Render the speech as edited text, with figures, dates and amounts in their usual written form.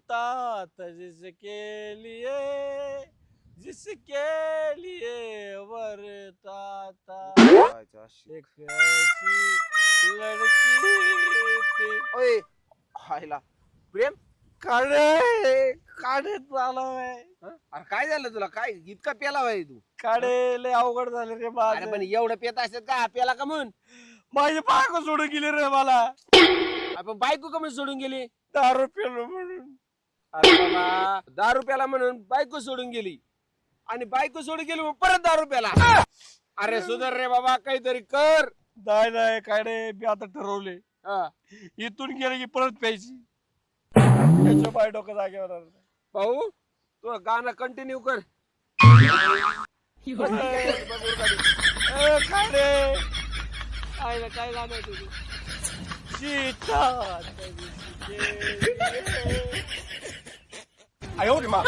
करता था जिसके लिए मरता था एक ऐसी लड़की थी. ओय हायला प्रेम काढे काढे चालवाय अरे काय झालं तुला काय इतका पेला भाई तू काढे लय अवघड झाले रे अरे माझे. पण एवढं पेत असेल का पेला का म्हणून माझी बायको सोडून गेली रे मला आपण बायको का म्हणून सोडून गेली दारू पिलो म्हणून. अरे बाबा 10 रुपयाला म्हणून बायको सोडून गेली आणि बायको सोडून गेली म्हणून परत 10 रुपयाला. अरे सुधर रे बाबा काहीतरी कर. नाही काढे मी आता ठरवले हा. इथून गेले की परत प्यायची. त्याच्या पाय डोकं जागेवर आलं. भाऊ तू गाणं कंटिन्यू कर. काढे काय गाणं आहे तुझं सीता आयो रे मा